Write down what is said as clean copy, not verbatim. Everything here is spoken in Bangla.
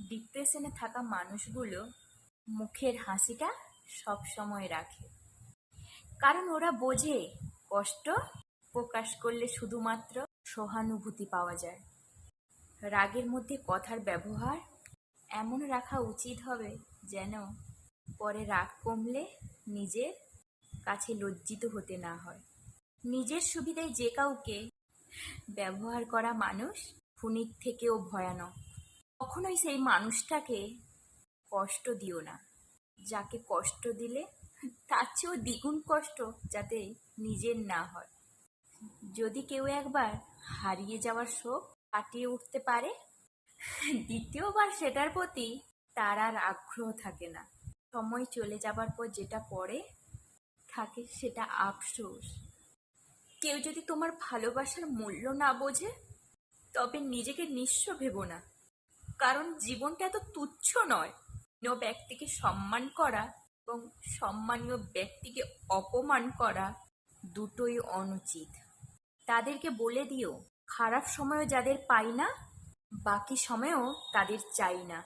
ডিপ্রেশনে থাকা মানুষগুলো মুখের হাসিটা সব সময় রাখে, কারণ ওরা বোঝে কষ্ট প্রকাশ করলে শুধুমাত্র সহানুভূতি পাওয়া যায়। রাগের মধ্যে কথার ব্যবহার এমন রাখা উচিত হবে যেন পরে রাগ কমলে নিজের কাছে লজ্জিত হতে না হয়। নিজের সুবিধায় যে কাউকে ব্যবহার করা মানুষ খুনির থেকেও ভয়ানক। কখনোই সেই মানুষটাকে কষ্ট দিও না, যাকে কষ্ট দিলে তার চেয়েও দ্বিগুণ কষ্ট যাতে নিজের না হয়। যদি কেউ একবার হারিয়ে যাওয়ার শোক কাটিয়ে উঠতে পারে, দ্বিতীয়বার সেটার প্রতি তার আর আগ্রহ থাকে না। সময় চলে যাবার পর যেটা পড়ে থাকে সেটা আফসোস। কেউ যদি তোমার ভালোবাসার মূল্য না বোঝে, তবে নিজেকে নিঃস্ব ভেবো না, কারণ জীবনটা এত তুচ্ছ নয়। প্রিয় ব্যক্তিকে সম্মান করা এবং সম্মানীয় ব্যক্তিকে অপমান করা দুটোই অনুচিত। তাদেরকে বলে দিও, খারাপ সময়ও যাদের পাই না, বাকি সময়ও তাদের চাই না।